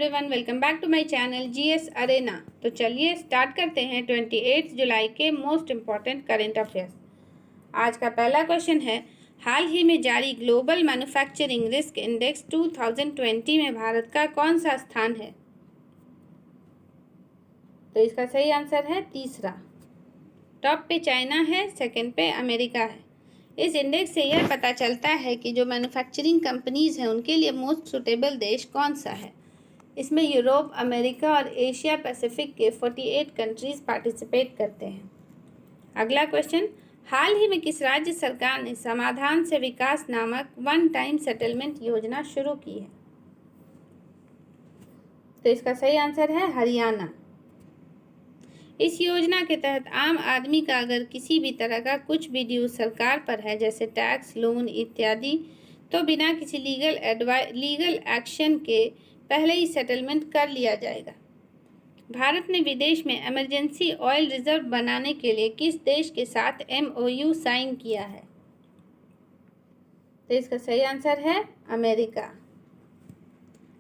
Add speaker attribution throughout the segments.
Speaker 1: Everyone, welcome back to my channel GS Arena. तो चलिए start करते हैं 28 जुलाई के मोस्ट इम्पॉर्टेंट करंट अफेयर्स। आज का पहला क्वेश्चन है, हाल ही में जारी ग्लोबल मैन्युफैक्चरिंग रिस्क इंडेक्स 2020 में भारत का कौन सा स्थान है? तो इसका सही आंसर है तीसरा। टॉप पे चाइना है, सेकंड पे अमेरिका है। इस इंडेक्स से यह पता चलता है कि जो मैन्युफैक्चरिंग कंपनीज हैं उनके लिए मोस्ट सुटेबल देश कौन सा है। इसमें यूरोप, अमेरिका और एशिया पैसिफिक के 48 कंट्रीज पार्टिसिपेट करते हैं। अगला क्वेश्चन, हाल ही में किस राज्य सरकार ने समाधान से विकास नामक वन टाइम सेटलमेंट योजना शुरू की है? तो इसका सही आंसर है हरियाणा। इस योजना के तहत आम आदमी का अगर किसी भी तरह का कुछ भी ड्यू सरकार पर है, जैसे टैक्स, लोन इत्यादि, तो बिना किसी लीगल एक्शन के पहले ही सेटलमेंट कर लिया जाएगा। भारत ने विदेश में इमरजेंसी ऑयल रिजर्व बनाने के लिए किस देश के साथ MOU साइन किया है? तो इसका सही आंसर है अमेरिका।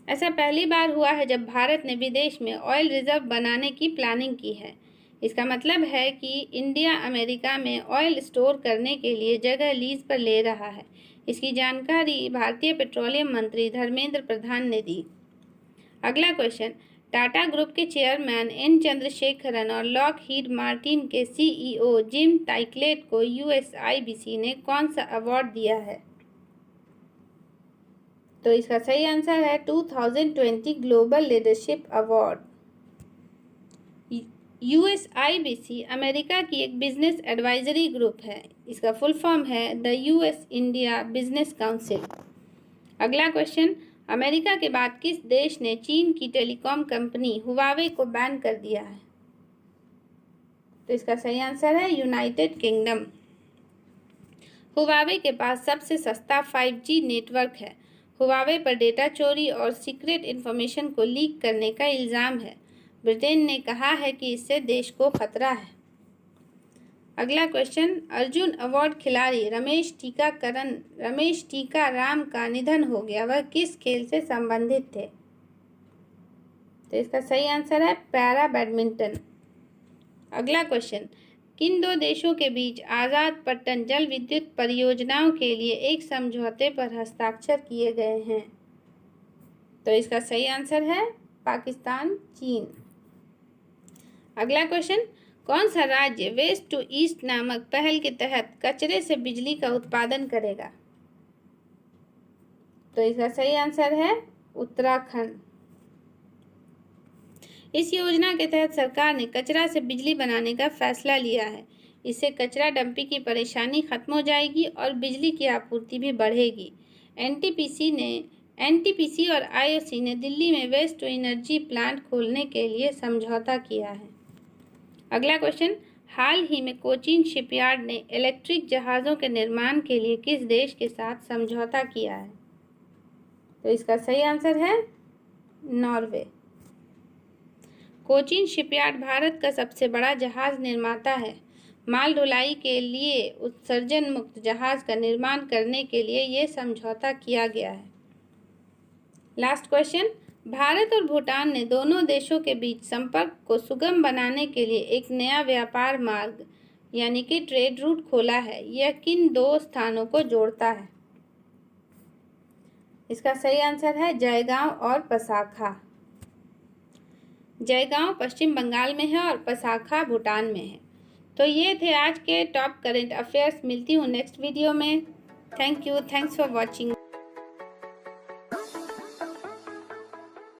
Speaker 1: ऐसा पहली बार हुआ है जब भारत ने विदेश में ऑयल रिजर्व बनाने की प्लानिंग की है। इसका मतलब है कि इंडिया अमेरिका में ऑयल स्टोर करने के लिए जगह लीज पर ले रहा है। इसकी जानकारी भारतीय पेट्रोलियम मंत्री धर्मेंद्र प्रधान ने दी। अगला क्वेश्चन, टाटा ग्रुप के चेयरमैन एन चंद्रशेखरन और लॉकहीड मार्टिन के CEO जिम टाइकलेट को USIBC ने कौन सा अवार्ड दिया है? तो इसका सही आंसर है 2020 global leadership award. USIBC America की एक बिजनेस एडवाइजरी ग्रुप है। इसका फुल फॉर्म है the US India business council. अगला क्वेश्चन, अमेरिका के बाद किस देश ने चीन की टेलीकॉम कंपनी हुआवे को बैन कर दिया है? तो इसका सही आंसर है यूनाइटेड किंगडम। हुआवे के पास सबसे सस्ता 5G नेटवर्क है। हुआवे पर डेटा चोरी और सीक्रेट इन्फॉर्मेशन को लीक करने का इल्ज़ाम है। ब्रिटेन ने कहा है कि इससे देश को खतरा है। अगला क्वेश्चन, अर्जुन अवार्ड खिलाड़ी रमेश टीकाराम का निधन हो गया। वह किस खेल से संबंधित थे? तो इसका सही आंसर है पैरा बैडमिंटन। अगला क्वेश्चन, किन दो देशों के बीच आज़ाद पट्टन जल विद्युत परियोजनाओं के लिए एक समझौते पर हस्ताक्षर किए गए हैं? तो इसका सही आंसर है पाकिस्तान, चीन। अगला क्वेश्चन, कौन सा राज्य वेस्ट टू ईस्ट नामक पहल के तहत कचरे से बिजली का उत्पादन करेगा? तो इसका सही आंसर है उत्तराखंड। इस योजना के तहत सरकार ने कचरा से बिजली बनाने का फैसला लिया है। इससे कचरा डंपिंग की परेशानी खत्म हो जाएगी और बिजली की आपूर्ति भी बढ़ेगी। NTPC और IOC ने दिल्ली में वेस्ट टू एनर्जी प्लांट खोलने के लिए समझौता किया है। अगला क्वेश्चन, हाल ही में कोचीन शिपयार्ड ने इलेक्ट्रिक जहाज़ों के निर्माण के लिए किस देश के साथ समझौता किया है? तो इसका सही आंसर है नॉर्वे। कोचीन शिपयार्ड भारत का सबसे बड़ा जहाज़ निर्माता है। माल ढुलाई के लिए उत्सर्जन मुक्त जहाज़ का निर्माण करने के लिए ये समझौता किया गया है। लास्ट क्वेश्चन, भारत और भूटान ने दोनों देशों के बीच संपर्क को सुगम बनाने के लिए एक नया व्यापार मार्ग यानी कि ट्रेड रूट खोला है। यह किन दो स्थानों को जोड़ता है? इसका सही आंसर है जयगांव और पसाखा। जयगांव पश्चिम बंगाल में है और पसाखा भूटान में है। तो ये थे आज के टॉप करंट अफेयर्स। मिलती हूँ नेक्स्ट वीडियो में। Thank you, thanks for watching.